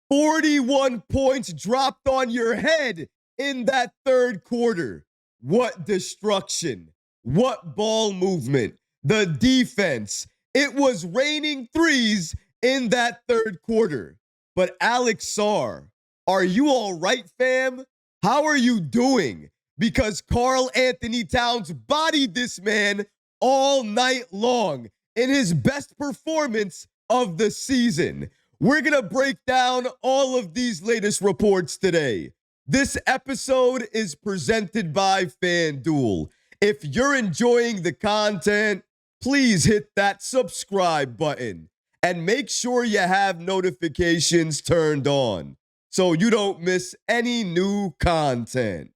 41 points dropped on your head in that third quarter. What destruction. What ball movement. The defense. It was raining threes in that third quarter. But Alex Sarr, are you all right, fam? How are you doing? Because Karl-Anthony Towns bodied this man all night long in his best performance of the season. We're going to break down all of these latest reports today. This episode is presented by FanDuel. If you're enjoying the content, please hit that subscribe button and make sure you have notifications turned on so you don't miss any new content.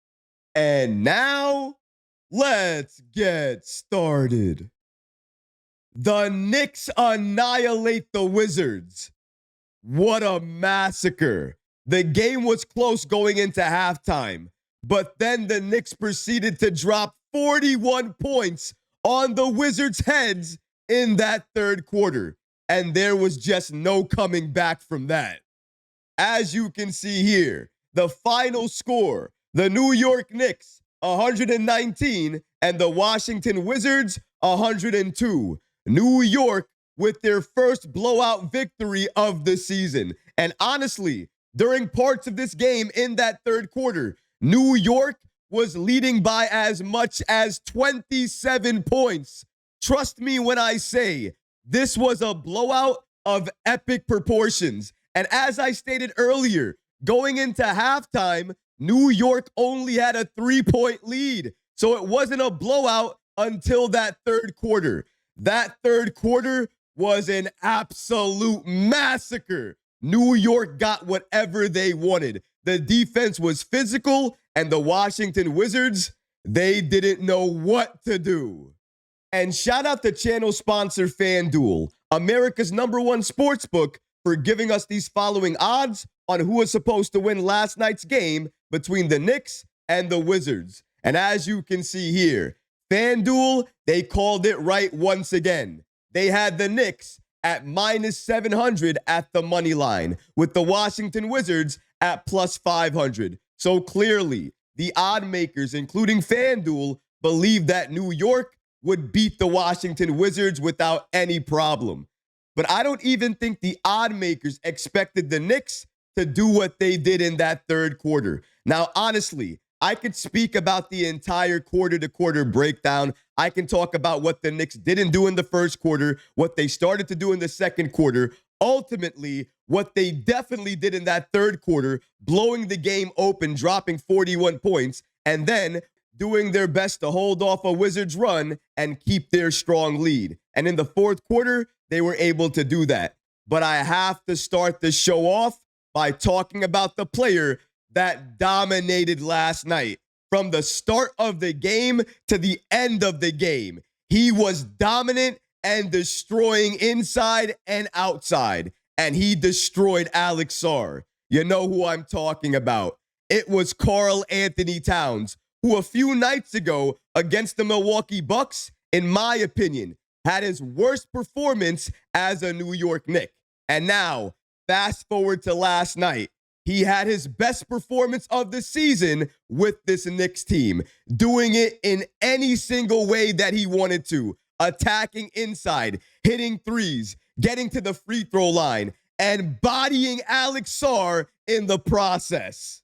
And now, let's get started. The Knicks annihilate the Wizards. What a massacre. The game was close going into halftime, but then the Knicks proceeded to drop 41 points on the Wizards' heads in that third quarter, and there was just no coming back from that. As you can see here, the final score, the New York Knicks 119 and the Washington Wizards 102. New York with their first blowout victory of the season. And honestly, during parts of this game in that third quarter, New York was leading by as much as 27 points. Trust me when I say this was a blowout of epic proportions. And as I stated earlier, going into halftime, New York only had a 3-point lead. So it wasn't a blowout until that third quarter. That third quarter was an absolute massacre. New York got whatever they wanted. The defense was physical, and the Washington Wizards, they didn't know what to do. And shout out to channel sponsor FanDuel, America's #1 sportsbook, for giving us these following odds on who was supposed to win last night's game between the Knicks and the Wizards. And as you can see here, FanDuel, they called it right once again. They had the Knicks at -700 at the money line, with the Washington Wizards at +500. So clearly, the odd makers, including FanDuel, believed that New York would beat the Washington Wizards without any problem. But I don't even think the odd makers expected the Knicks to do what they did in that third quarter. Now, honestly, I could speak about the entire quarter-to-quarter breakdown. I can talk about what the Knicks didn't do in the first quarter, what they started to do in the second quarter, ultimately what they definitely did in that third quarter, blowing the game open, dropping 41 points, and then doing their best to hold off a Wizards run and keep their strong lead. And in the fourth quarter, they were able to do that. But I have to start the show off by talking about the player that dominated last night. From the start of the game to the end of the game, he was dominant and destroying inside and outside. And he destroyed Alex Sarr. You know who I'm talking about. It was Karl-Anthony Towns, who a few nights ago against the Milwaukee Bucks, in my opinion, had his worst performance as a New York Knick. And now, fast forward to last night, he had his best performance of the season with this Knicks team, doing it in any single way that he wanted to, attacking inside, hitting threes, getting to the free throw line, and bodying Alex Sarr in the process.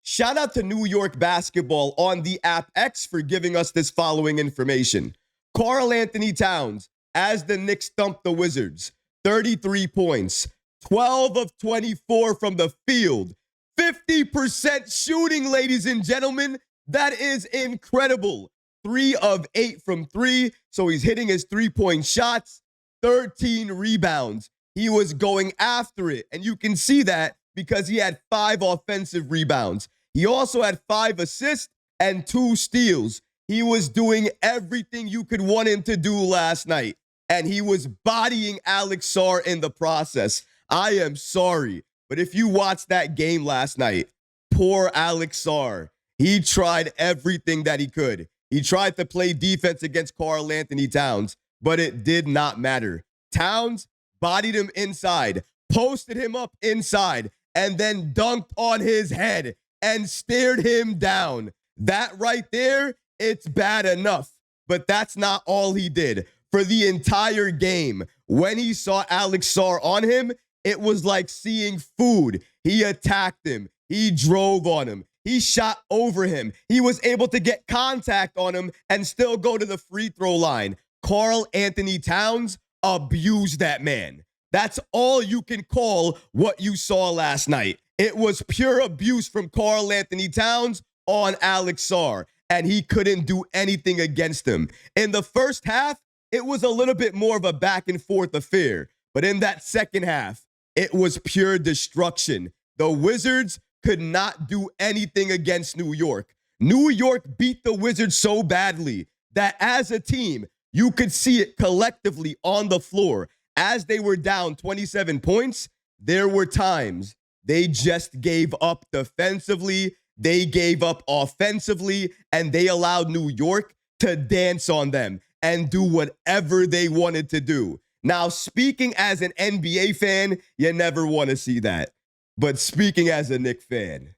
Shout out to New York Basketball on the app X for giving us this following information. Karl-Anthony Towns, as the Knicks thumped the Wizards, 33 points, 12 of 24 from the field, 50% shooting, ladies and gentlemen. That is incredible. 3 of 8 from 3, so he's hitting his 3-point shots, 13 rebounds. He was going after it, and you can see that because he had 5 offensive rebounds. He also had 5 assists and 2 steals. He was doing everything you could want him to do last night, and he was bodying Alex Sarr in the process. I am sorry, but if you watched that game last night, poor Alex Sarr, he tried everything that he could. He tried to play defense against Karl-Anthony Towns, but it did not matter. Towns bodied him inside, posted him up inside, and then dunked on his head and stared him down. That right there, it's bad enough. But that's not all he did. For the entire game, when he saw Alex Sarr on him, it was like seeing food. He attacked him. He drove on him. He shot over him. He was able to get contact on him and still go to the free throw line. Karl-Anthony Towns abused that man. That's all you can call what you saw last night. It was pure abuse from Karl-Anthony Towns on Alex Sarr, and he couldn't do anything against him. In the first half, it was a little bit more of a back and forth affair, but in that second half, it was pure destruction. The Wizards could not do anything against New York. New York beat the Wizards so badly that as a team, you could see it collectively on the floor. As they were down 27 points, there were times they just gave up defensively, they gave up offensively, and they allowed New York to dance on them and do whatever they wanted to do. Now, speaking as an NBA fan, you never want to see that. But speaking as a Knicks fan,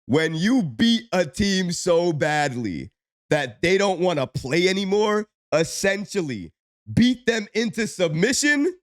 when you beat a team so badly that they don't want to play anymore, essentially beat them into submission,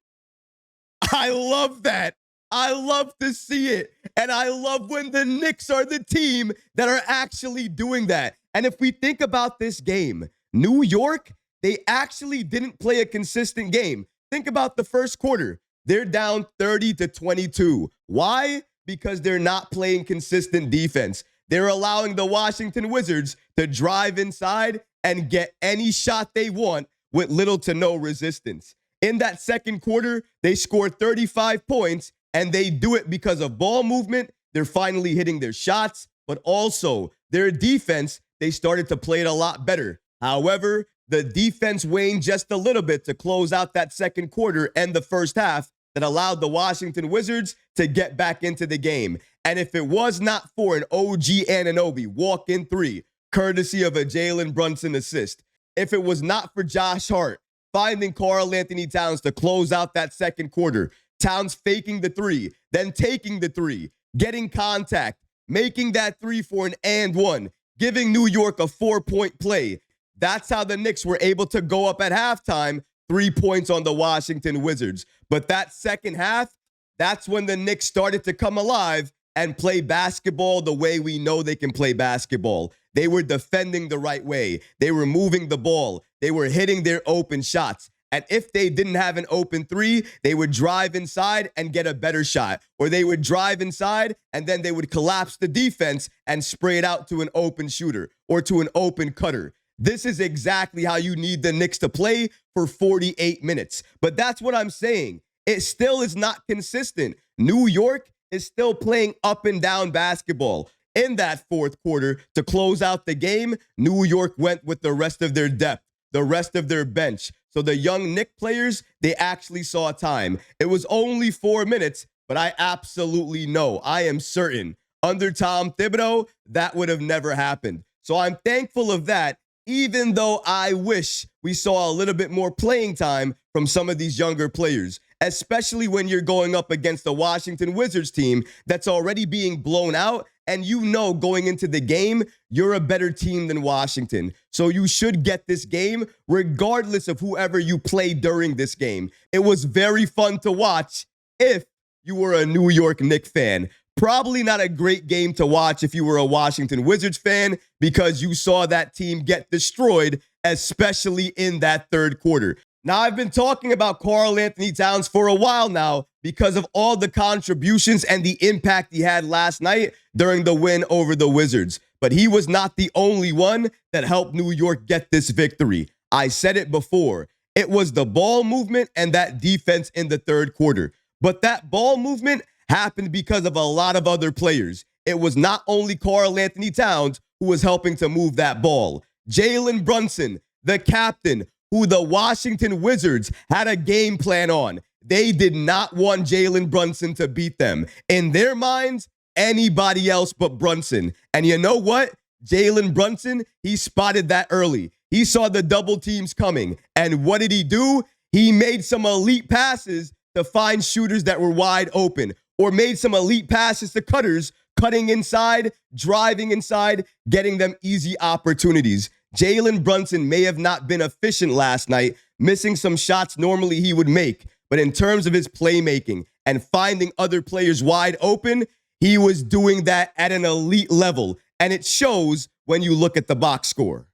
I love that. I love to see it. And I love when the Knicks are the team that are actually doing that. And if we think about this game, New York, they actually didn't play a consistent game. Think about the first quarter. They're down 30-22. Why? Because they're not playing consistent defense. They're allowing the Washington Wizards to drive inside and get any shot they want with little to no resistance. In that second quarter, they scored 35 points, and they do it because of ball movement. They're finally hitting their shots, but also their defense, they started to play it a lot better. However, the defense waned just a little bit to close out that second quarter and the first half that allowed the Washington Wizards to get back into the game. And if it was not for an OG Anunoby walk-in three, courtesy of a Jalen Brunson assist, if it was not for Josh Hart finding Karl-Anthony Towns to close out that second quarter, Towns faking the three, then taking the three, getting contact, making that three for an and one, giving New York a 4-point play. That's how the Knicks were able to go up at halftime, 3 points on the Washington Wizards. But that second half, that's when the Knicks started to come alive and play basketball the way we know they can play basketball. They were defending the right way. They were moving the ball. They were hitting their open shots. And if they didn't have an open three, they would drive inside and get a better shot. Or they would drive inside and then they would collapse the defense and spray it out to an open shooter or to an open cutter. This is exactly how you need the Knicks to play for 48 minutes. But that's what I'm saying. It still is not consistent. New York is still playing up and down basketball. In that fourth quarter, to close out the game, New York went with the rest of their depth, the rest of their bench. So the young Knicks players, they actually saw time. It was only 4 minutes, but I absolutely know, I am certain, under Tom Thibodeau, that would have never happened. So I'm thankful of that, even though I wish we saw a little bit more playing time from some of these younger players, especially when you're going up against the Washington Wizards team that's already being blown out. And you know going into the game, you're a better team than Washington. So you should get this game regardless of whoever you play during this game. It was very fun to watch if you were a New York Knicks fan. Probably not a great game to watch if you were a Washington Wizards fan because you saw that team get destroyed, especially in that third quarter. Now, I've been talking about Karl-Anthony Towns for a while now because of all the contributions and the impact he had last night during the win over the Wizards. But he was not the only one that helped New York get this victory. I said it before. It was the ball movement and that defense in the third quarter. But that ball movement happened because of a lot of other players. It was not only Karl-Anthony Towns who was helping to move that ball. Jalen Brunson, the captain, who the Washington Wizards had a game plan on. They did not want Jalen Brunson to beat them. In their minds, anybody else but Brunson. And you know what? Jalen Brunson, he spotted that early. He saw the double teams coming. And what did he do? He made some elite passes to find shooters that were wide open or made some elite passes to cutters, cutting inside, driving inside, getting them easy opportunities. Jalen Brunson may have not been efficient last night, missing some shots normally he would make. But in terms of his playmaking and finding other players wide open, he was doing that at an elite level. And it shows when you look at the box score.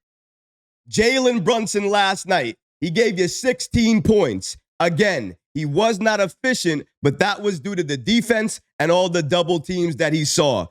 Jalen Brunson last night, he gave you 16 points. Again, he was not efficient, but that was due to the defense and all the double teams that he saw.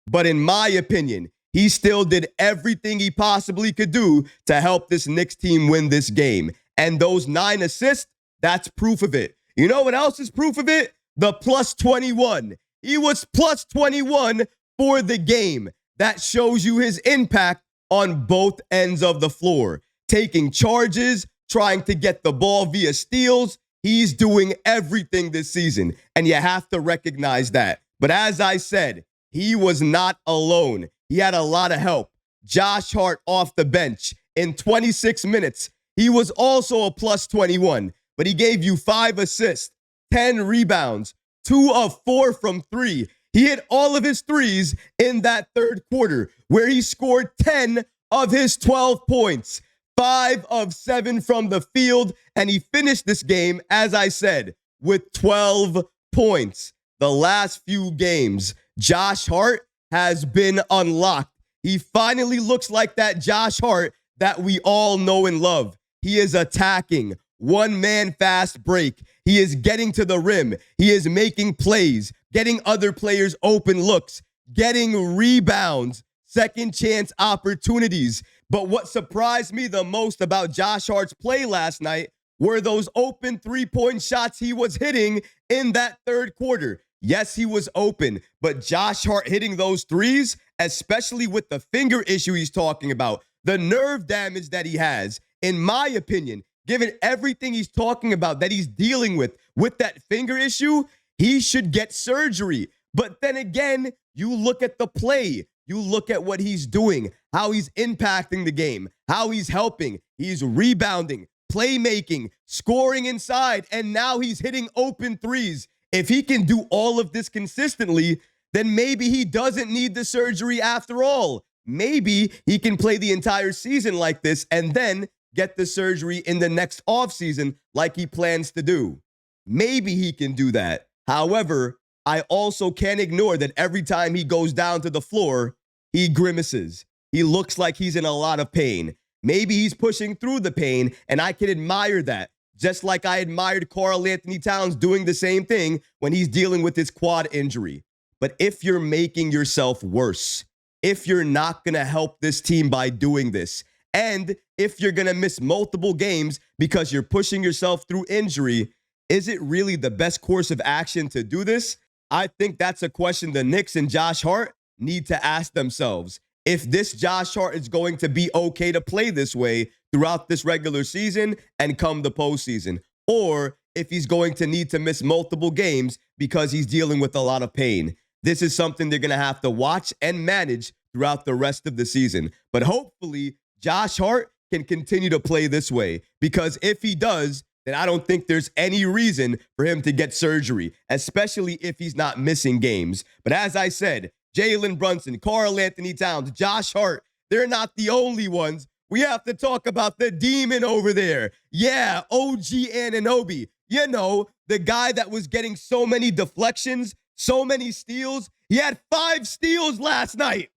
But in my opinion, he still did everything he possibly could do to help this Knicks team win this game. And those 9 assists, that's proof of it. You know what else is proof of it? The plus 21. He was plus 21 for the game. That shows you his impact on both ends of the floor. Taking charges, trying to get the ball via steals. He's doing everything this season, and you have to recognize that. But as I said, he was not alone. He had a lot of help. Josh Hart off the bench in 26 minutes. He was also a plus 21, but he gave you 5 assists, 10 rebounds, 2 of 4 from 3. He hit all of his threes in that third quarter, where he scored 10 of his 12 points, 5 of 7 from the field, and he finished this game, as I said, with 12 points. The last few games, Josh Hart has been unlocked. He finally looks like that Josh Hart that we all know and love. He is attacking, one-man fast break. He is getting to the rim. He is making plays, getting other players open looks, getting rebounds, second chance opportunities. But what surprised me the most about Josh Hart's play last night were those open three-point shots he was hitting in that third quarter. Yes, he was open, but Josh Hart hitting those threes, especially with the finger issue he's talking about, the nerve damage that he has, in my opinion, given everything he's talking about that he's dealing with that finger issue, he should get surgery. But then again, you look at the play, you look at what he's doing, how he's impacting the game, how he's helping, he's rebounding, playmaking, scoring inside, and now he's hitting open threes. If he can do all of this consistently, then maybe he doesn't need the surgery after all. Maybe he can play the entire season like this and then get the surgery in the next offseason like he plans to do. Maybe he can do that. However, I also can't ignore that every time he goes down to the floor, he grimaces. He looks like he's in a lot of pain. Maybe he's pushing through the pain, and I can admire that. Just like I admired Karl-Anthony Towns doing the same thing when he's dealing with his quad injury. But if you're making yourself worse, if you're not going to help this team by doing this, and if you're going to miss multiple games because you're pushing yourself through injury, is it really the best course of action to do this? I think that's a question the Knicks and Josh Hart need to ask themselves. If this Josh Hart is going to be okay to play this way throughout this regular season and come the postseason, or if he's going to need to miss multiple games because he's dealing with a lot of pain. This is something they're going to have to watch and manage throughout the rest of the season. But hopefully, Josh Hart can continue to play this way, because if he does, then I don't think there's any reason for him to get surgery, especially if he's not missing games. But as I said, Jalen Brunson, Karl-Anthony Towns, Josh Hart, they're not the only ones. We have to talk about the demon over there. Yeah, OG Anunoby. You know, the guy that was getting so many deflections, so many steals. He had 5 steals last night.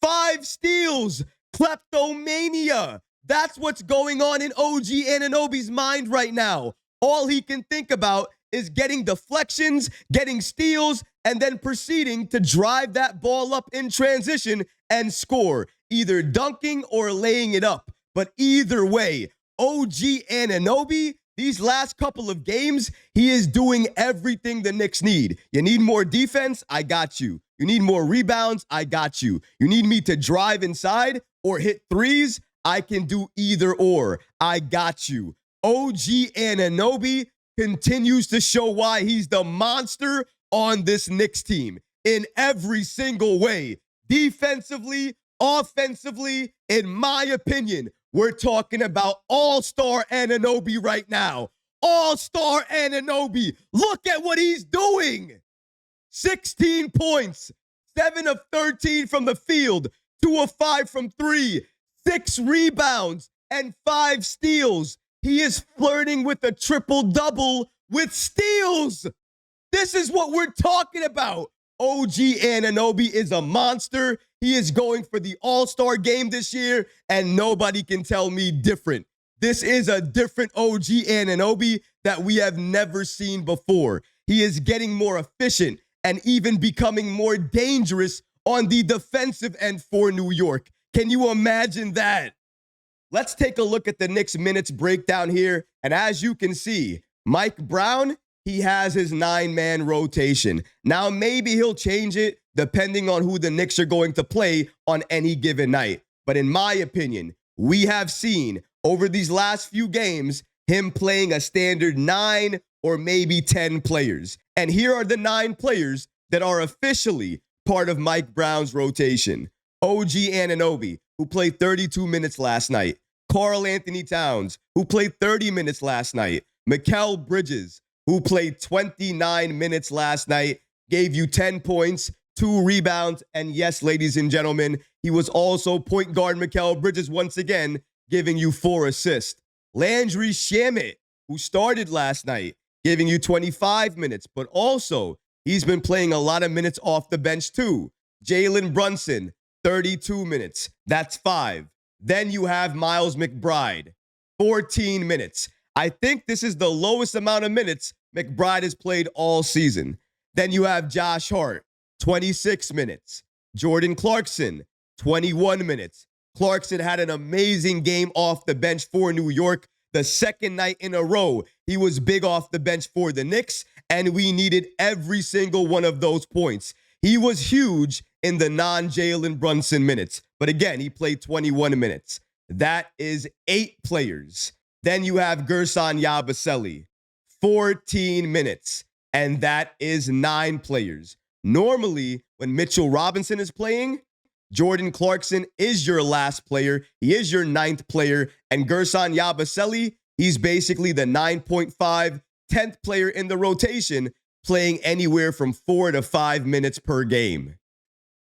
5 steals. Kleptomania. That's what's going on in OG Anunoby's mind right now. All he can think about is getting deflections, getting steals, and then proceeding to drive that ball up in transition and score, either dunking or laying it up. But either way, OG Anunoby, these last couple of games, he is doing everything the Knicks need. You need more defense? I got you. You need more rebounds? I got you. You need me to drive inside or hit threes? I can do either or. I got you. OG Anunoby continues to show why he's the monster on this Knicks team in every single way. Defensively, offensively, in my opinion, we're talking about all-star Anunoby right now. All-star Anunoby. Look at what he's doing. 16 points, 7 of 13 from the field, 2 of 5 from 3, 6 rebounds, and 5 steals. He is flirting with a triple-double with steals. This is what we're talking about. OG Anunoby is a monster. He is going for the All-Star game this year, and nobody can tell me different. This is a different OG Anunoby that we have never seen before. He is getting more efficient and even becoming more dangerous on the defensive end for New York. Can you imagine that? Let's take a look at the Knicks minutes breakdown here. And as you can see, Mike Brown, he has his 9-man rotation. Now, maybe he'll change it depending on who the Knicks are going to play on any given night. But in my opinion, we have seen over these last few games him playing a standard 9 or maybe 10 players. And here are the 9 players that are officially part of Mike Brown's rotation. OG Anunoby, who played 32 minutes last night. Karl-Anthony Towns, who played 30 minutes last night. Mikal Bridges, who played 29 minutes last night, gave you 10 points, 2 rebounds, and yes, ladies and gentlemen, he was also point guard Mikal Bridges once again, giving you 4 assists. Landry Shamet, who started last night, giving you 25 minutes, but also he's been playing a lot of minutes off the bench too. Jalen Brunson, 32 minutes. That's 5. Then you have Miles McBride, 14 minutes. I think this is the lowest amount of minutes McBride has played all season. Then you have Josh Hart, 26 minutes. Jordan Clarkson, 21 minutes. Clarkson had an amazing game off the bench for New York. The second night in a row, he was big off the bench for the Knicks, and we needed every single one of those points. He was huge in the non-Jalen Brunson minutes. But again, he played 21 minutes. That is 8 players. Then you have Gerson Yabusele, 14 minutes. And that is 9 players. Normally, when Mitchell Robinson is playing, Jordan Clarkson is your last player. He is your 9th player. And Gerson Yabusele, he's basically the 9.5, 10th player in the rotation, playing anywhere from 4 to 5 minutes per game.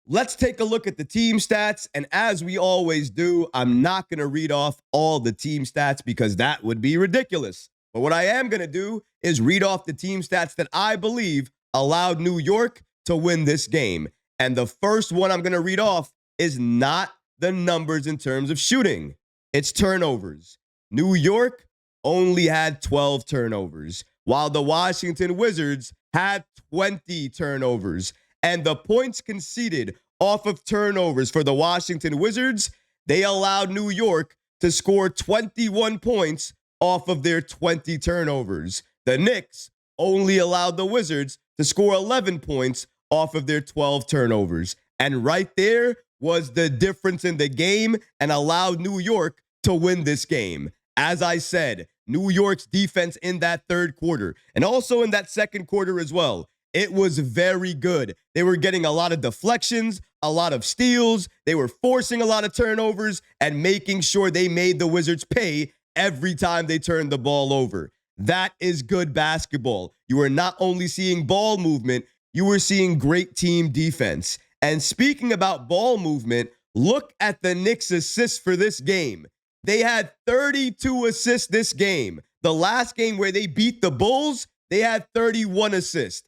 Let's take a look at the team stats. And as we always do, I'm not going to read off all the team stats because that would be ridiculous. But what I am going to do is read off the team stats that I believe allowed New York to win this game. And the first one I'm going to read off is not the numbers in terms of shooting. It's turnovers. New York only had 12 turnovers, while the Washington Wizards had 20 turnovers. And the points conceded off of turnovers for the Washington Wizards, they allowed New York to score 21 points off of their 20 turnovers. The Knicks only allowed the Wizards to score 11 points off of their 12 turnovers. And right there was the difference in the game and allowed New York to win this game. As I said, New York's defense in that third quarter and also in that second quarter as well, it was very good. They were getting a lot of deflections, a lot of steals. They were forcing a lot of turnovers and making sure they made the Wizards pay every time they turned the ball over. That is good basketball. You were not only seeing ball movement, you were seeing great team defense. And speaking about ball movement, look at the Knicks assists for this game. They had 32 assists this game. The last game where they beat the Bulls, they had 31 assists.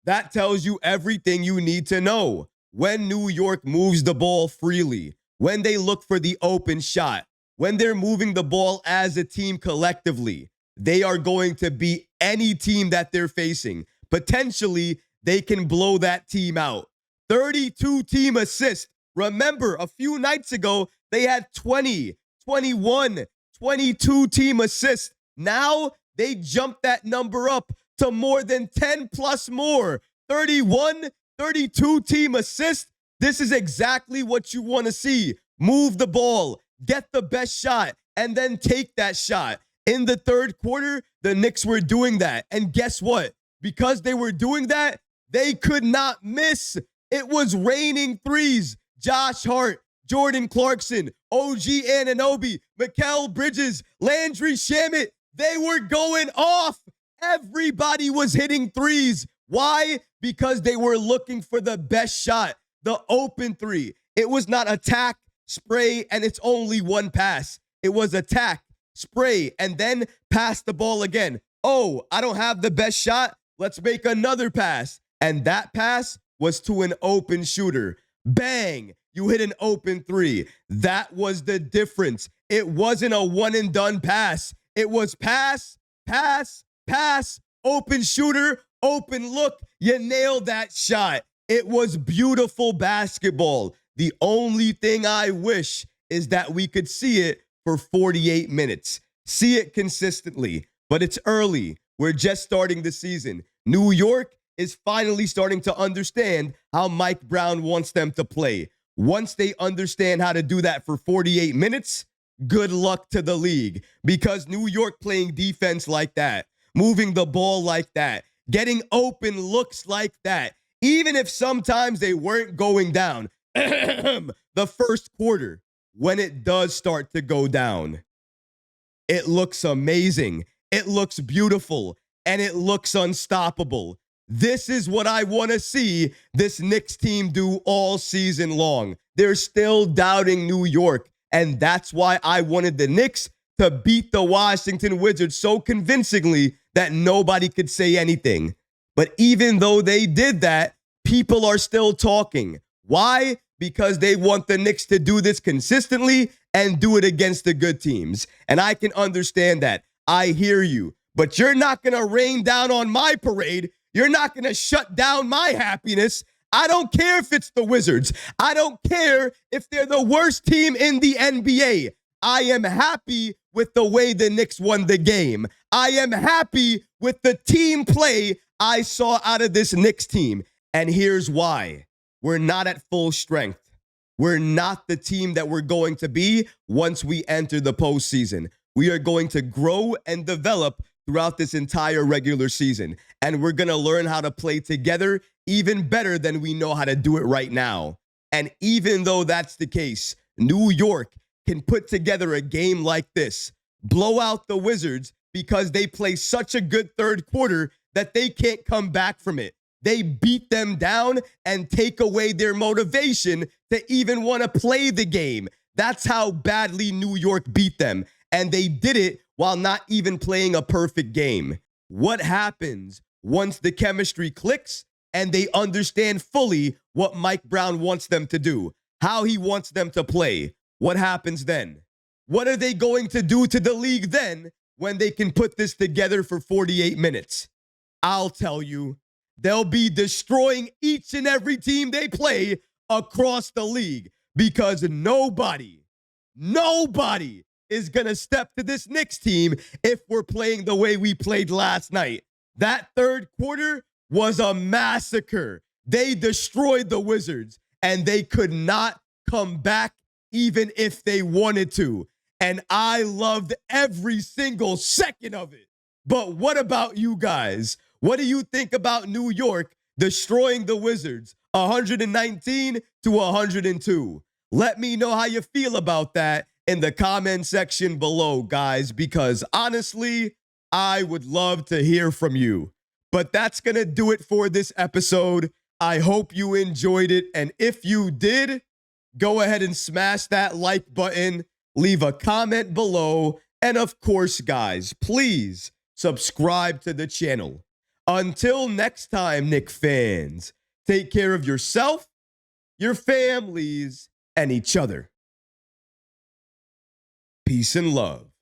That tells you everything you need to know. When New York moves the ball freely, when they look for the open shot, when they're moving the ball as a team collectively, they are going to beat any team that they're facing. Potentially, they can blow that team out. 32 team assists. Remember, a few nights ago, they had 20, 21, 22 team assists. Now, they jumped that number up to more than 10 plus more. 31, 32 team assists. This is exactly what you want to see. Move the ball, get the best shot, and then take that shot. In the third quarter, the Knicks were doing that. And guess what? Because they were doing that, they could not miss. It was raining threes. Josh Hart, Jordan Clarkson, OG Anunoby, Mikal Bridges, Landry Shamet, they were going off. Everybody was hitting threes. Why? because they were looking for the best shot, the open three. It was not attack, spray, and it's only one pass. It was attack, spray, and then pass the ball again. Oh, I don't have the best shot. Let's make another pass. And that pass was to an open shooter. Bang, you hit an open three. That was the difference. It wasn't a one and done pass. It was pass, pass, pass, open shooter, open look. You nailed that shot. It was beautiful basketball. The only thing I wish is that we could see it for 48 minutes. See it consistently. But it's early. We're just starting the season. New York is finally starting to understand how Mike Brown wants them to play. Once they understand how to do that for 48 minutes, good luck to the league. Because New York playing defense like that, moving the ball like that, getting open looks like that, even if sometimes they weren't going down, the first quarter, when it does start to go down, it looks amazing. It looks beautiful, and it looks unstoppable. This is what I want to see this Knicks team do all season long. They're still doubting New York, and that's why I wanted the Knicks to beat the Washington Wizards so convincingly that nobody could say anything. But even though they did that, people are still talking. Why? Because they want the Knicks to do this consistently and do it against the good teams. And I can understand that. I hear you. But you're not going to rain down on my parade. You're not going to shut down my happiness. I don't care if it's the Wizards. I don't care if they're the worst team in the NBA. I am happy with the way the Knicks won the game. I am happy with the team play I saw out of this Knicks team. And here's why. We're not at full strength. We're not the team that we're going to be once we enter the postseason. We are going to grow and develop throughout this entire regular season. And we're going to learn how to play together even better than we know how to do it right now. And even though that's the case, New York can put together a game like this, blow out the Wizards because they play such a good third quarter that they can't come back from it. They beat them down and take away their motivation to even want to play the game. That's how badly New York beat them. And they did it while not even playing a perfect game. What happens once the chemistry clicks and they understand fully what Mike Brown wants them to do, how he wants them to play? What happens then? What are they going to do to the league then when they can put this together for 48 minutes? I'll tell you, they'll be destroying each and every team they play across the league because nobody is going to step to this Knicks team if we're playing the way we played last night. That third quarter was a massacre. They destroyed the Wizards, and they could not come back even if they wanted to. And I loved every single second of it. But what about you guys? What do you think about New York destroying the Wizards 119 to 102? Let me know how you feel about that in the comment section below, guys, because honestly, I would love to hear from you. But that's going to do it for this episode. I hope you enjoyed it. And if you did, go ahead and smash that like button, leave a comment below, and of course, guys, please subscribe to the channel. Until next time, Knick fans, take care of yourself, your families, and each other. Peace and love.